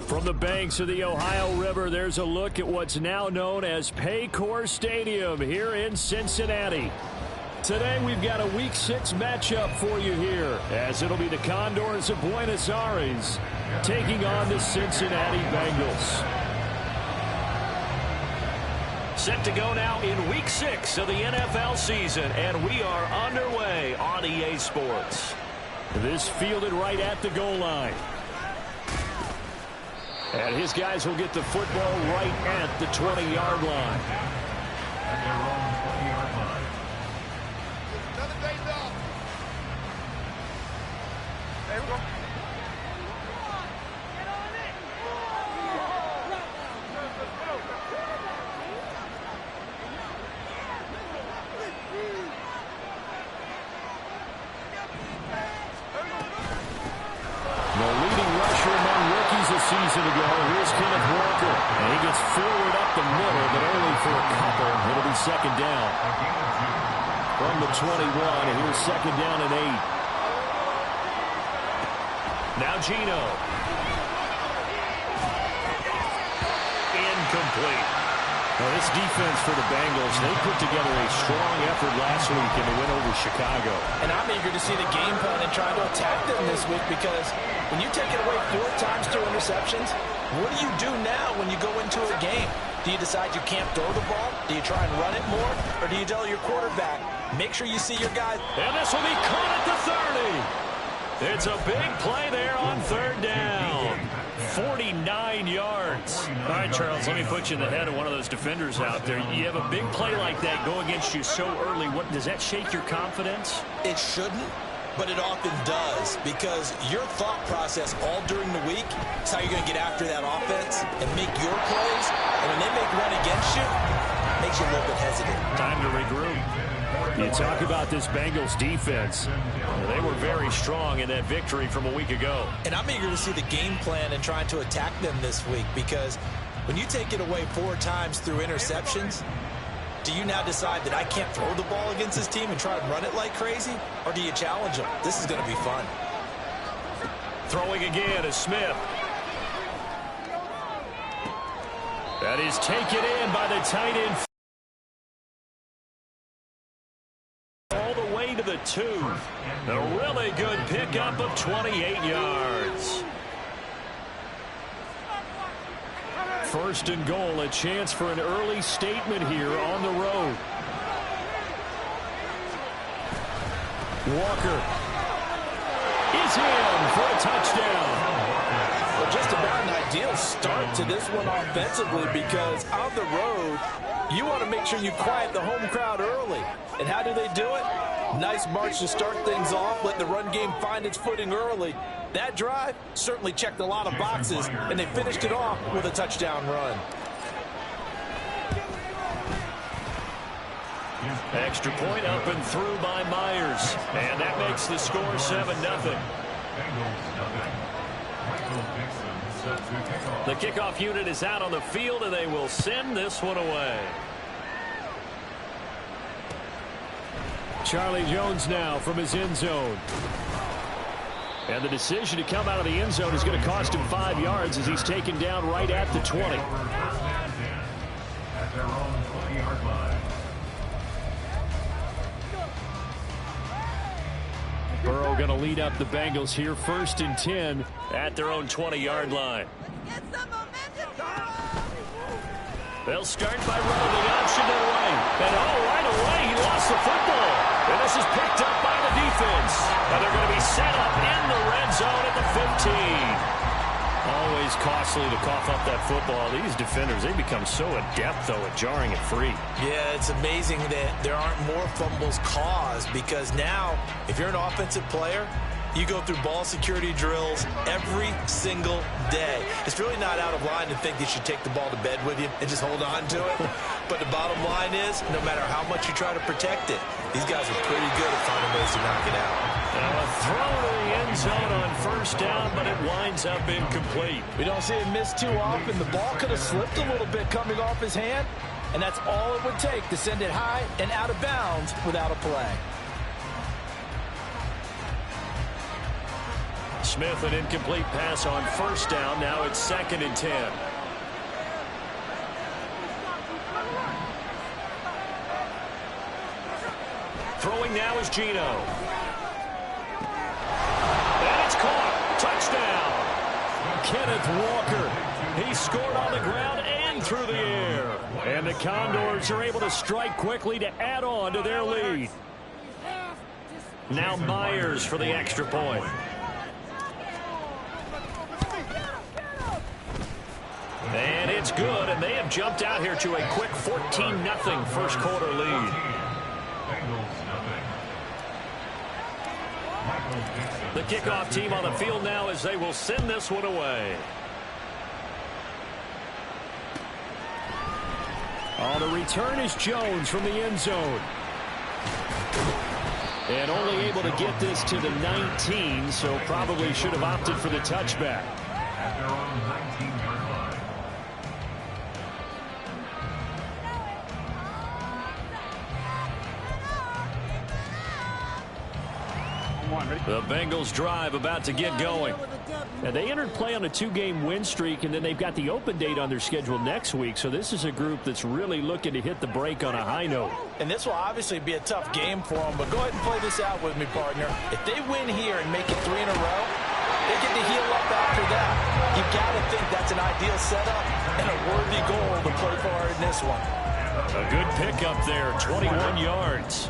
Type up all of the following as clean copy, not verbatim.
From the banks of the Ohio River, there's a look at what's now known as Paycor Stadium here in Cincinnati. Today we've got a Week 6 matchup for you here, as it'll be the Condors of Buenos Aires taking on the Cincinnati Bengals. Set to go now in Week 6 of the NFL season, and we are underway on EA Sports. This fielded right at the goal line. And his guys will get the football right at the 20-yard line. At their own 20-yard line. Another day's off. There we go. Season ago, here's Kenneth Walker, and he gets forward up the middle, but only for a couple. It'll be second down. From the 21, and here's second down and 8. Now Geno. Incomplete. Well, this defense for the Bengals, they put together a strong effort last week in the win over Chicago. And I'm eager to see the game plan and trying to attack them this week, because when you take it away 4 times through interceptions, what do you do now when you go into a game? Do you decide you can't throw the ball? Do you try and run it more? Or do you tell your quarterback, make sure you see your guys? And this will be caught at the 30. It's a big play there on third down. 49 yards. All right, Charles, let me put you in the head of one of those defenders out there. You have a big play like that go against you so early. What does that shake your confidence? It shouldn't, but it often does, because your thought process all during the week is how you're going to get after that offense and make your plays. And when they make one against you, it makes you a little bit hesitant. Time to regroup. You talk about this Bengals defense. They were very strong in that victory from a week ago. And I'm eager to see the game plan and trying to attack them this week, because when you take it away 4 times through interceptions, do you now decide that I can't throw the ball against this team and try and run it like crazy? Or do you challenge them? This is going to be fun. Throwing again is Smith. That is taken in by the tight end. All the way to the 2. A really good pickup of 28 yards. First and goal, a chance for an early statement here on the road. Walker is in for a touchdown. Well, just about an ideal start to this one offensively, because on the road, you want to make sure you quiet the home crowd early. And how do they do it? Nice march to start things off, let the run game find its footing early. That drive certainly checked a lot of boxes, and they finished it off with a touchdown run. Extra point up and through by Myers. And that makes the score 7-0. The kickoff unit is out on the field, and they will send this one away. Charlie Jones now from his end zone. And the decision to come out of the end zone is going to cost him 5 yards as he's taken down right at the 20. At their own 20-yard line. Burrow going to lead up the Bengals here, 1st and 10 at their own 20-yard line. They'll start by running the option to the right. And right away he lost the football. And this is picked up by the defense. And they're going to be set up in the red zone at the 15. Always costly to cough up that football. These defenders, they become so adept, though, at jarring it free. Yeah, it's amazing that there aren't more fumbles caused, because now, if you're an offensive player, you go through ball security drills every single day. It's really not out of line to think you should take the ball to bed with you and just hold on to it. But the bottom line is, no matter how much you try to protect it, these guys are pretty good at finding ways to knock it out. Now a throw to the end zone on 1st down, but it winds up incomplete. We don't see him miss too often. The ball could have slipped a little bit coming off his hand, and that's all it would take to send it high and out of bounds without a play. Smith, an incomplete pass on first down. Now it's 2nd and 10. Throwing now is Geno. And it's caught. Touchdown. Kenneth Walker. He scored on the ground and through the air. And the Condors are able to strike quickly to add on to their lead. Now Myers for the extra point. And it's good, and they have jumped out here to a quick 14-0 first quarter lead. The kickoff team on the field now as they will send this one away. On the return is Jones from the end zone. And only able to get this to the 19, so probably should have opted for the touchback. The Bengals drive about to get going. Now, they entered play on a 2-game win streak, and then they've got the open date on their schedule next week. So this is a group that's really looking to hit the break on a high note. And this will obviously be a tough game for them, but go ahead and play this out with me, partner. If they win here and make it 3 in a row, they get to heal up after that. You got to think that's an ideal setup and a worthy goal to play for in this one. A good pickup there, 21 yards.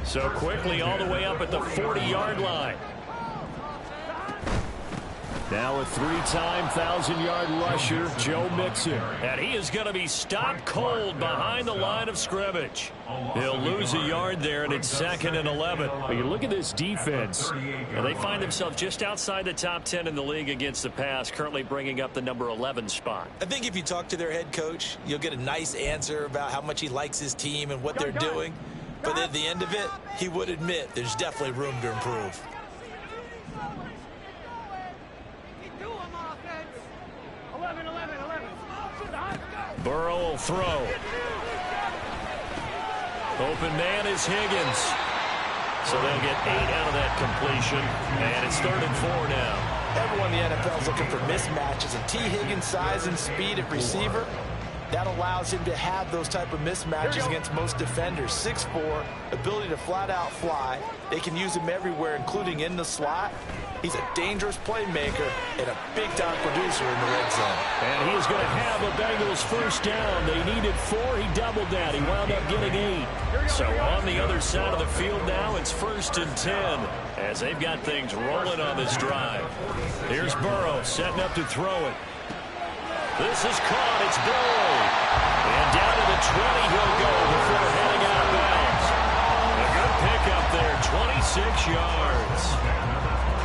So quickly all the way up at the 40-yard line. Now a 3-time 1,000-yard rusher, Joe Mixon. And he is going to be stopped cold behind the line of scrimmage. He'll lose a yard there, and it's 2nd and 11. But you look at this defense, and they find themselves just outside the top 10 in the league against the pass, currently bringing up the number 11 spot. I think if you talk to their head coach, you'll get a nice answer about how much he likes his team and what they're doing. But at the end of it, he would admit there's definitely room to improve. Burrow will throw. Open man is Higgins. So they'll get 8 out of that completion. And it's 3rd and 4 now. Everyone in the NFL is looking for mismatches. And T. Higgins' size and speed at receiver, that allows him to have those type of mismatches against most defenders. 6'4", ability to flat-out fly. They can use him everywhere, including in the slot. He's a dangerous playmaker and a big-time producer in the red zone. And he is going to have a Bengals first down. They needed 4. He doubled that. He wound up getting 8. So on the other side of the field now, it's 1st and 10 as they've got things rolling on this drive. Here's Burrow setting up to throw it. This is caught. It's Burrow. And down to the 20 he'll go before heading out of bounds. A good pickup there, 26 yards.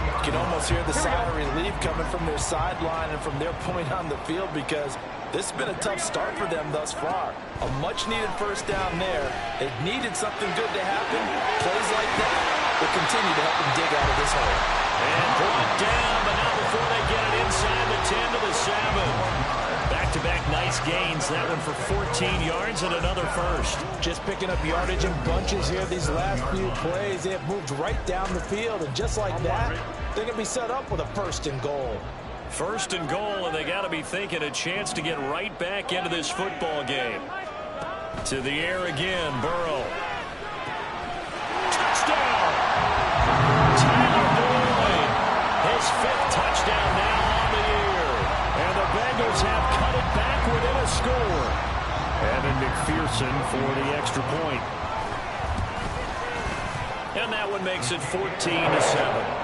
You can almost hear the sigh of relief coming from their sideline and from their point on the field because this has been a tough start for them thus far. A much-needed first down there. They needed something good to happen. Plays like that will continue to help them dig out of this hole. And brought down, but not before they get it inside the 10 to the 7. Back-to-back nice gains. That one for 14 yards and another first. Just picking up yardage in bunches here these last few plays. They have moved right down the field, and just like that, they're going to be set up with a 1st and goal. 1st and goal, and they got to be thinking a chance to get right back into this football game. To the air again, Burrow. Touchdown! Tyler Boyd, his 5th touchdown now on the year. And the Bengals have cut it back within a score. Evan McPherson for the extra point. And that one makes it 14-7.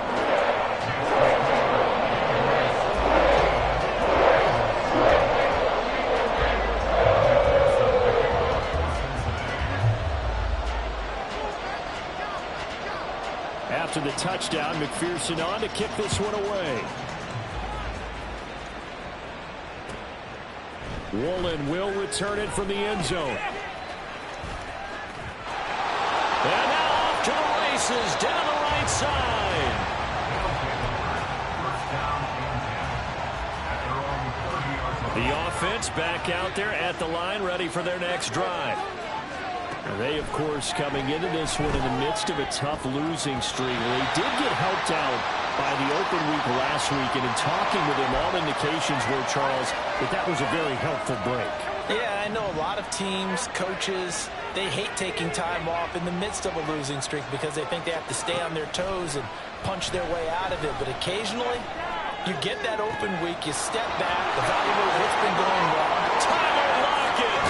After the touchdown, McPherson on to kick this one away. Woolen will return it from the end zone. And now off to the races down the right side. The offense back out there at the line, ready for their next drive. They, of course, coming into this one in the midst of a tough losing streak. Well, they did get helped out by the open week last week, and in talking with him, all indications were, Charles, that was a very helpful break. Yeah, I know a lot of teams, coaches, they hate taking time off in the midst of a losing streak because they think they have to stay on their toes and punch their way out of it. But occasionally, you get that open week, you step back, evaluate what's been going wrong. Tyler Lockett!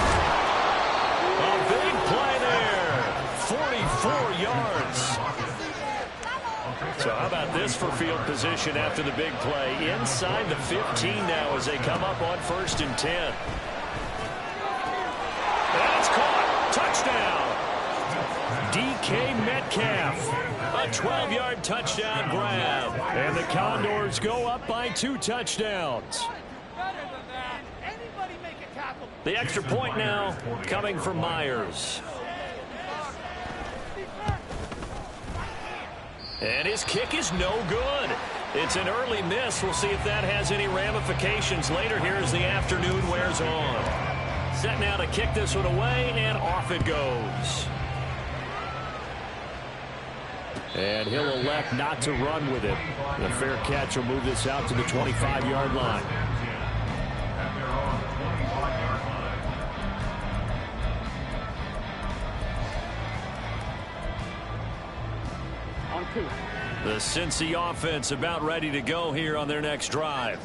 A big play there. 44 yards. So how about this for field position after the big play? Inside the 15 now as they come up on 1st and 10. And it's caught. Touchdown. DK Metcalf. A 12-yard touchdown grab. And the Condors go up by 2 touchdowns. The extra point now coming from Myers. And his kick is no good. It's an early miss. We'll see if that has any ramifications later here as the afternoon wears on. Set now to kick this one away, and off it goes. And he'll elect not to run with it. The fair catch will move this out to the 25-yard line. The Cincy offense about ready to go here on their next drive.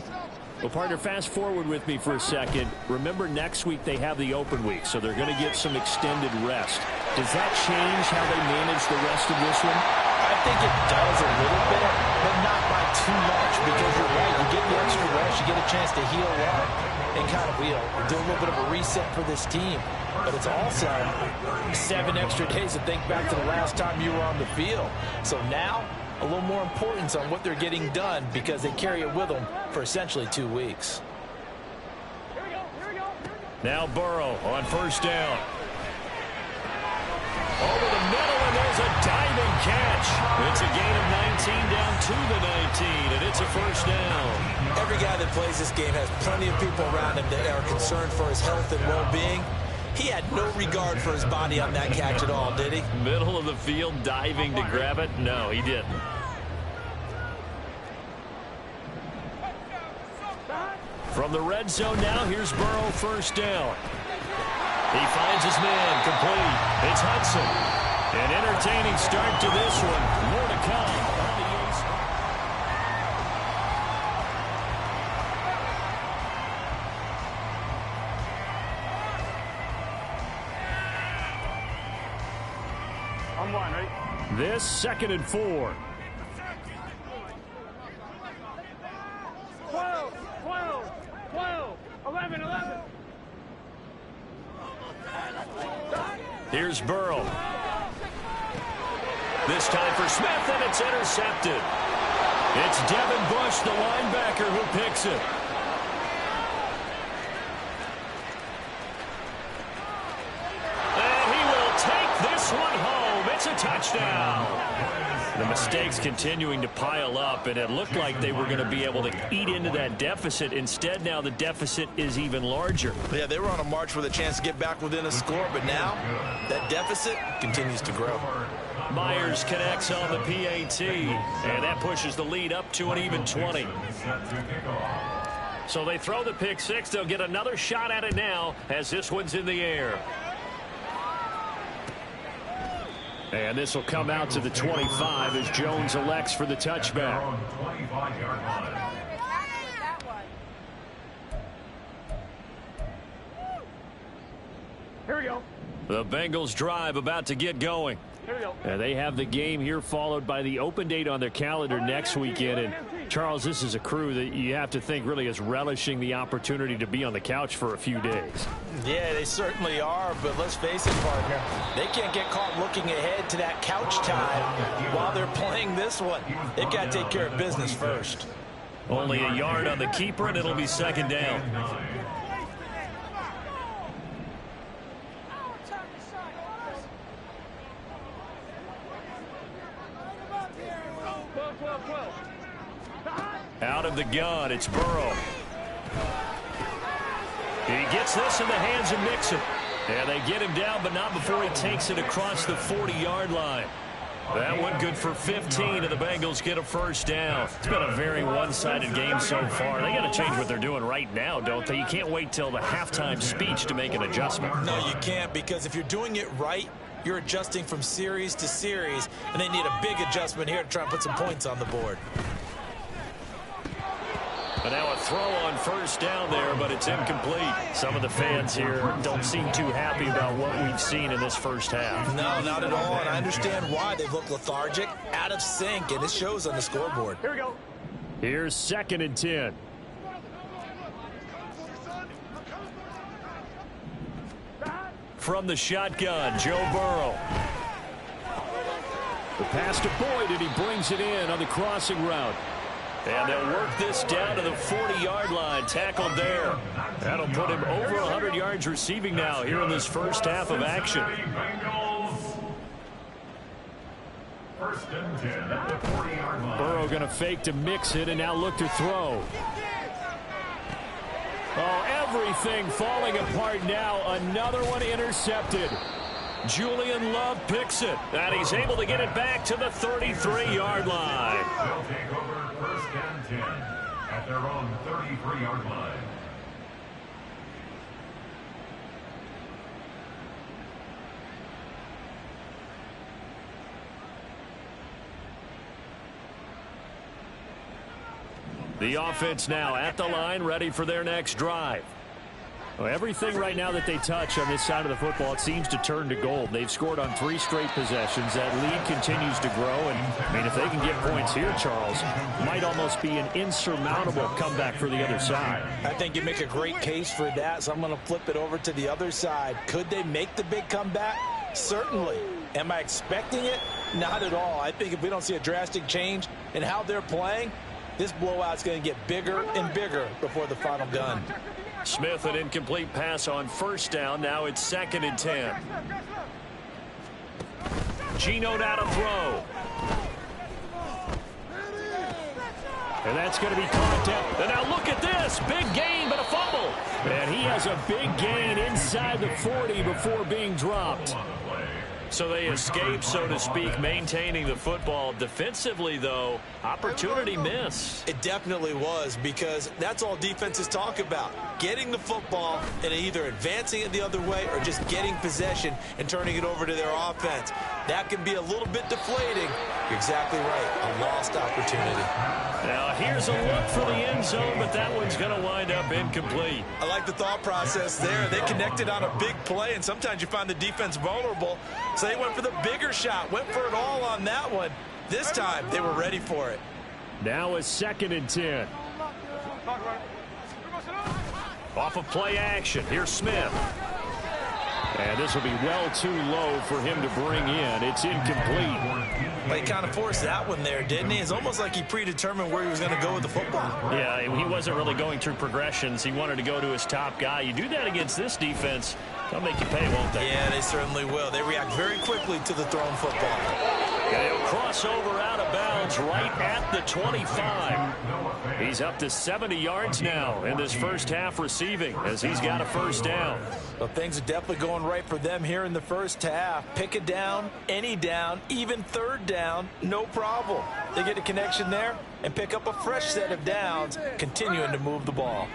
Well, partner, fast forward with me for a second. Remember, next week they have the open week, so they're going to get some extended rest. Does that change how they manage the rest of this one? I think it does a little bit, but not by too much, because you're right. You get the extra rest, you get a chance to heal up and kind of do a little bit of a reset for this team. But it's also 7 extra days to think back to the last time you were on the field. So now, a little more importance on what they're getting done because they carry it with them for essentially 2 weeks. Now Burrow on 1st down. Over the middle, and there's a diving catch. It's a gain of 19 down to the 19, and it's a 1st down. Every guy that plays this game has plenty of people around him that are concerned for his health and well-being. He had no regard for his body on that catch at all, did he? Middle of the field, diving to grab it? No, he didn't. From the red zone now, here's Burrow 1st down. He finds his man, complete. It's Hudson. An entertaining start to this one. More to come on the inside. I'm one, right? This 2nd and 4. 12, 12, 12, 11, 11. Here's Burrow. This time for Smith, and it's intercepted. It's Devin Bush, the linebacker, who picks it. And he will take this one home. It's a touchdown. The mistakes continuing to pile up, and it looked like they were going to be able to eat into that deficit. Instead, now the deficit is even larger. Yeah, they were on a march with a chance to get back within a score, but now that deficit continues to grow. Myers connects on the PAT, and that pushes the lead up to an even 20. So they throw the pick six. They'll get another shot at it now as this one's in the air. And this will come out to the 25 as Jones elects for the touchback. Here we go. The Bengals drive about to get going. Here we go. And they have the game here followed by the open date on their calendar next weekend. And Charles, this is a crew that you have to think really is relishing the opportunity to be on the couch for a few days. Yeah, they certainly are, but let's face it, partner. They can't get caught looking ahead to that couch time while they're playing this one. They've got to take care of business first. Only a yard on the keeper, and it'll be 2nd down. Out of the gun, it's Burrow. He gets this in the hands of Mixon. And they get him down, but not before he takes it across the 40-yard line. That one good for 15, and the Bengals get a first down. It's been a very one-sided game so far. They got to change what they're doing right now, don't they? You can't wait till the halftime speech to make an adjustment. No, you can't, because if you're doing it right, you're adjusting from series to series, and they need a big adjustment here to try and put some points on the board. But now a throw on first down there, but it's incomplete. Some of the fans here don't seem too happy about what we've seen in this first half. No, not at all, and I understand why. They've looked lethargic, out of sync, and it shows on the scoreboard. Here we go. Here's 2nd and 10. From the shotgun, Joe Burrow. The pass to Boyd, and he brings it in on the crossing route. And they'll work this down to the 40-yard line, tackled there. That'll put him over 100 yards receiving now here in this first half of action. First and 10 at the 40-yard line. Burrow going to fake to mix it and now look to throw. Oh, everything falling apart now. Another one intercepted. Julian Love picks it, and he's able to get it back to the 33-yard line. They'll take over first and 10 at their own 33-yard line. The offense now at the line, ready for their next drive. Well, everything right now that they touch on this side of the football, it seems to turn to gold. They've scored on 3 straight possessions. That lead continues to grow. And, I mean, if they can get points here, Charles, might almost be an insurmountable comeback for the other side. I think you make a great case for that, so I'm going to flip it over to the other side. Could they make the big comeback? Certainly. Am I expecting it? Not at all. I think if we don't see a drastic change in how they're playing, this blowout's going to get bigger and bigger before the final gun. Smith, an incomplete pass on first down. Now it's 2nd and 10. Geno now to throw. And that's going to be caught down. And now look at this. Big gain, but a fumble. And he has a big gain inside the 40 before being dropped. So they escape, so to speak, maintaining the football. Defensively, though, opportunity miss. It definitely was, because that's all defenses talk about. Getting the football and either advancing it the other way or just getting possession and turning it over to their offense. That can be a little bit deflating. You're exactly right. A lost opportunity. Now, here's a look for the end zone, but that one's going to wind up incomplete. I like the thought process there. They connected on a big play, and sometimes you find the defense vulnerable. So they went for the bigger shot, went for it all on that one. This time, they were ready for it. Now it's 2nd and 10. Off of play action. Here's Smith. And this will be well too low for him to bring in. It's incomplete. But he kind of forced that one there, didn't he? It's almost like he predetermined where he was going to go with the football. Yeah, he wasn't really going through progressions. He wanted to go to his top guy. You do that against this defense, they'll make you pay, won't they? Yeah, they certainly will. They react very quickly to the thrown football. And he'll cross over out of bounds right at the 25. He's up to 70 yards now in this first half receiving as he's got a first down. Well, things are definitely going right for them here in the first half. Pick a down, any down, even third down, no problem. They get a connection there and pick up a fresh set of downs, continuing to move the ball.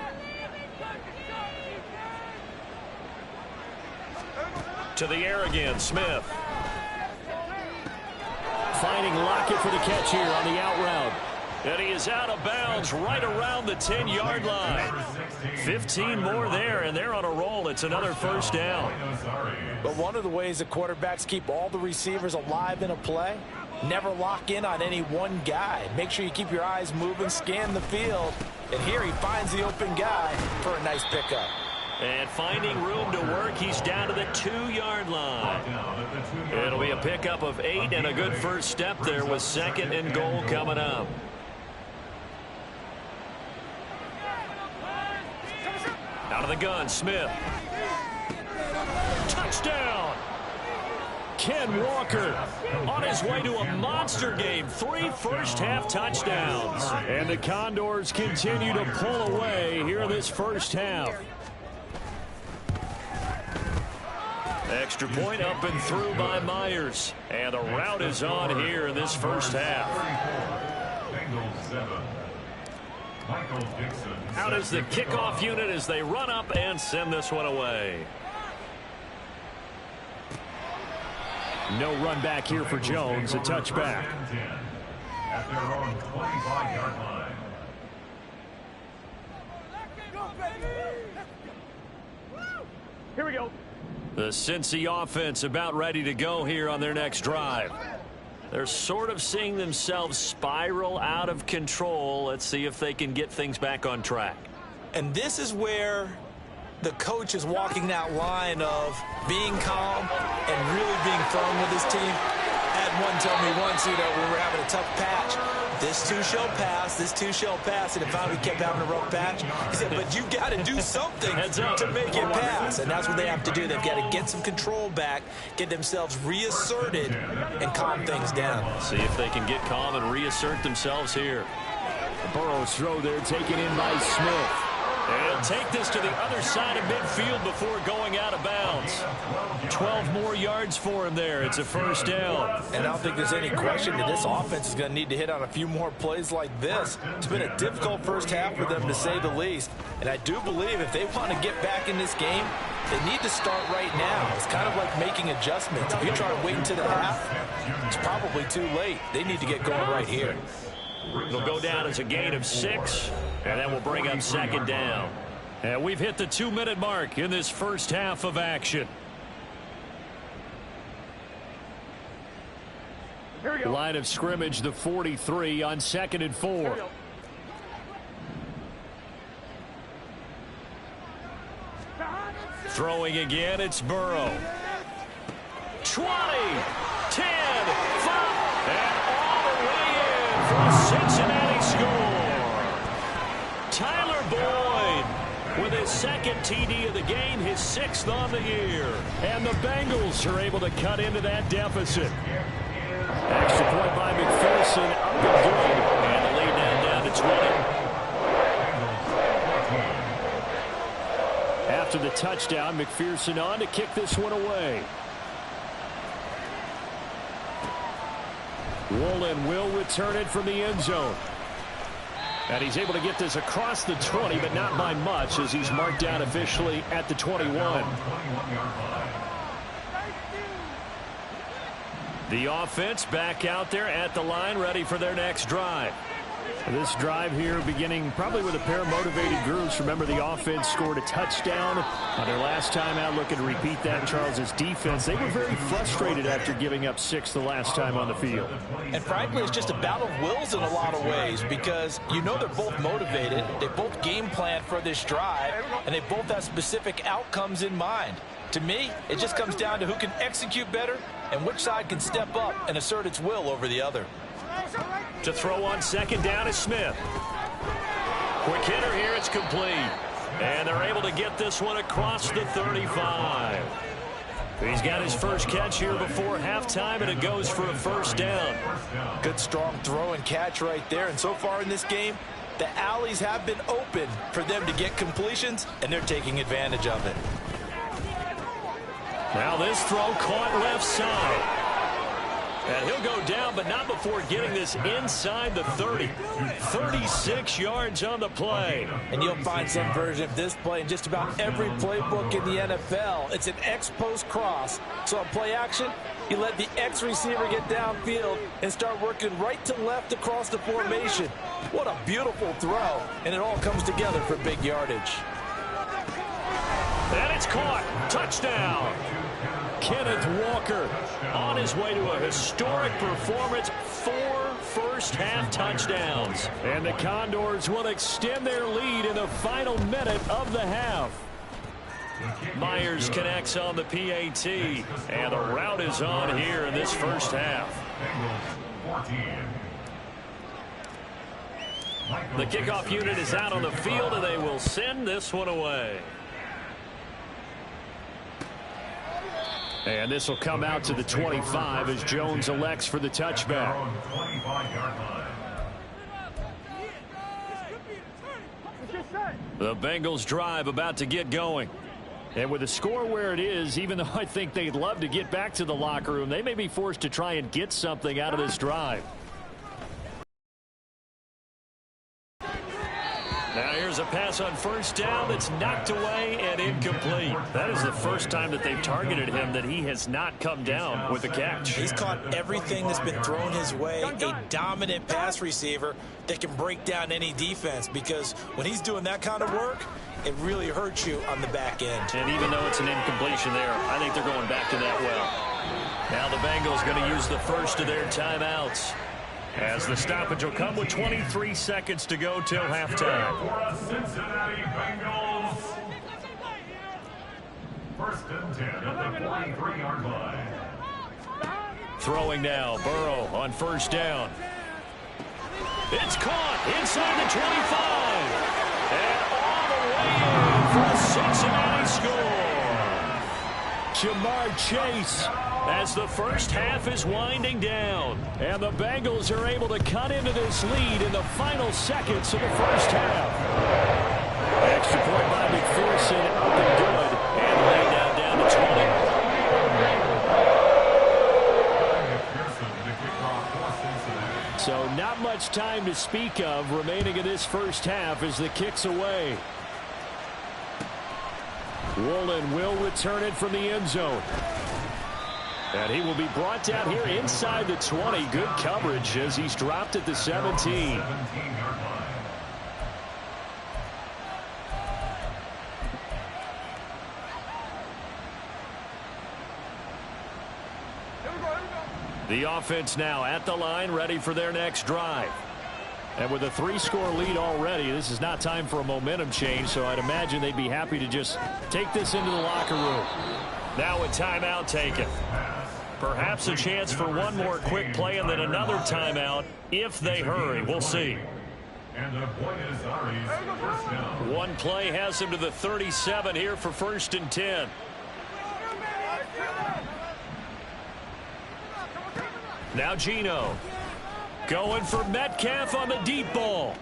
To the air again, Smith. Finding Lockett for the catch here on the out route. And he is out of bounds right around the 10-yard line. 15 more there, and they're on a roll. It's another first down. But one of the ways that quarterbacks keep all the receivers alive in a play, never lock in on any one guy. Make sure you keep your eyes moving, scan the field. And here he finds the open guy for a nice pickup. And finding room to work, he's down to the 2-yard line. It'll be a pickup of 8 and a good first step there with 2nd and goal coming up. Out of the gun, Smith. Touchdown! Ken Walker on his way to a monster game. 3 first-half touchdowns. And the Condors continue to pull away here in this first half. Extra point up and through by Myers. And the rout is on here in this first half. Out is the kickoff unit as they run up and send this one away. No run back here for Jones. A touchback. At their own 25-yard line. Here we go. The Cincy offense about ready to go here on their next drive. They're sort of seeing themselves spiral out of control. Let's see if they can get things back on track. And this is where the coach is walking that line of being calm and really being firm with his team. Had one tell me once, when we were having a tough patch, this too shall pass, this too shall pass, and it finally kept having a rough patch. He said, but you've got to do something to make it pass, and that's what they have to do. They've got to get some control back, get themselves reasserted, and calm things down. See if they can get calm and reassert themselves here. Burrow's throw there taken in by Smith. And take this to the other side of midfield before going out of bounds. 12 more yards for him there. It's a first down. And I don't think there's any question that this offense is going to need to hit on a few more plays like this. It's been a difficult first half for them, to say the least. And I do believe if they want to get back in this game, they need to start right now. It's kind of like making adjustments. If you try to wait until the half, it's probably too late. They need to get going right here. It'll go down as a gain of 6, and that will bring up second down. And we've hit the 2-minute mark in this first half of action. Here we go. Line of scrimmage, the 43 on 2nd and 4. Throwing again, it's Burrow. 20, 10, 5, and all the way in for a Cincinnati score. Tyler Boyd with his second TD of the game, his 6th on the year. And the Bengals are able to cut into that deficit. Extra point by McPherson, up and good. And the lead now down to 20. After the touchdown, McPherson on to kick this one away. Woolen will return it from the end zone. And he's able to get this across the 20, but not by much, as he's marked down officially at the 21. The offense back out there at the line, ready for their next drive. This drive here beginning probably with a pair of motivated groups. Remember, the offense scored a touchdown on their last time out. Looking to repeat that. Charles's defense, they were very frustrated after giving up 6 the last time on the field. And frankly, it's just a battle of wills in a lot of ways, because they're both motivated. They both game plan for this drive, and they both have specific outcomes in mind. To me, it just comes down to who can execute better and which side can step up and assert its will over the other. To throw on second down is Smith. Quick hitter here, it's complete. And they're able to get this one across the 35. He's got his first catch here before halftime, and it goes for a first down. Good strong throw and catch right there. And so far in this game, the alleys have been open for them to get completions, and they're taking advantage of it. Now this throw caught left side. And he'll go down, but not before getting this inside the 30. 36 yards on the play. And you'll find some version of this play in just about every playbook in the NFL. It's an X-post cross. So on play action, you let the X receiver get downfield and start working right to left across the formation. What a beautiful throw. And it all comes together for big yardage. And it's caught. Touchdown. Kenneth Walker on his way to a historic performance. 4 first-half touchdowns. And the Condors will extend their lead in the final minute of the half. Myers connects on the PAT. And the rout is on here in this first half. The kickoff unit is out on the field, and they will send this one away. And this will come out to the 25 as Jones elects for the touchback. The Bengals drive about to get going. And with the score where it is, even though I think they'd love to get back to the locker room, they may be forced to try and get something out of this drive. Now here's a pass on first down that's knocked away and incomplete. That is the first time that they've targeted him that he has not come down with a catch. He's caught everything that's been thrown his way. A dominant pass receiver that can break down any defense, because when he's doing that kind of work, it really hurts you on the back end. And even though it's an incompletion there, I think they're going back to that well. Now the Bengals going to use the first of their timeouts, as the stoppage will come with 23 seconds to go till halftime. For the Cincinnati Bengals. First and 10 at the 43-yard line. Throwing now, Burrow on first down. It's caught inside the 25. And all the way in for a Cincinnati score. Jamar Chase, as the first half is winding down. And the Bengals are able to cut into this lead in the final seconds of the first half. Extra point by McPherson, up and good. And laid down to 20. So not much time to speak of remaining in this first half as the kick's away. Woolen will return it from the end zone. And he will be brought down here inside the 20. Good coverage as he's dropped at the 17. The offense now at the line, ready for their next drive. And with a 3-score lead already, this is not time for a momentum change, so I'd imagine they'd be happy to just take this into the locker room. Now a timeout taken. Perhaps a chance for one more quick play and then another timeout if they hurry. We'll see. And the Buenos Aires first down. One play has him to the 37 here for first and 10. Now Geno going for Metcalf on the deep ball.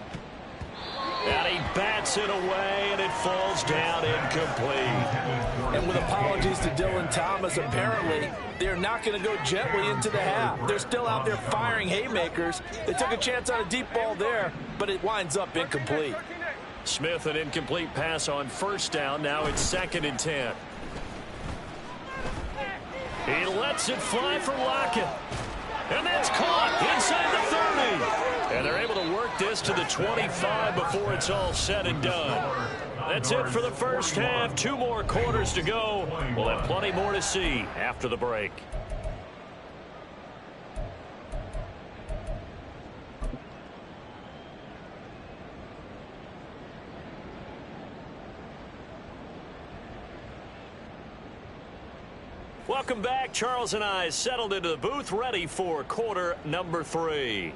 And he bats it away, and it falls down incomplete. And with apologies to Dylan Thomas, apparently they're not going to go gently into the half. They're still out there firing haymakers. They took a chance on a deep ball there, but it winds up incomplete. Smith, an incomplete pass on first down. Now it's second and 10. He lets it fly for Lockett. And that's caught inside the 30. And they're able to work this to the 25 before it's all said and done. That's it for the first half. 2 more quarters to go. We'll have plenty more to see after the break. Welcome back. Charles and I settled into the booth, ready for quarter number 3.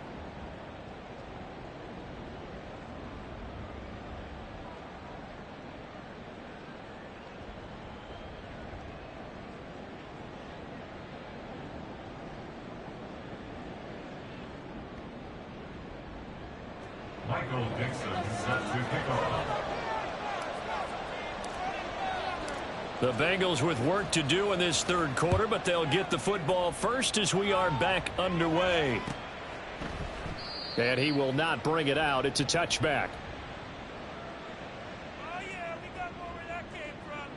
Michael Dixon set to kick off. The Bengals with work to do in this third quarter, but they'll get the football first as we are back underway. And he will not bring it out. It's a touchback. Oh, yeah, we got more where that came from.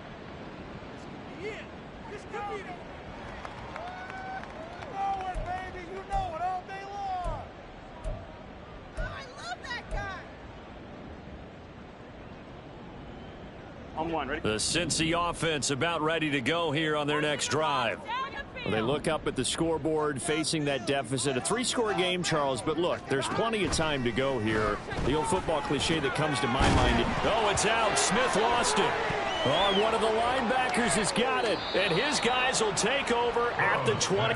Yeah, this could be the... You know it, baby. You know it all day long. Oh, I love that guy. On one, ready? The Cincy offense about ready to go here on their next drive. Well, they look up at the scoreboard facing that deficit. A 3-score game, Charles, but look, there's plenty of time to go here. The old football cliche that comes to my mind. Oh, it's out. Smith lost it. Oh, one of the linebackers has got it. And his guys will take over at the 20.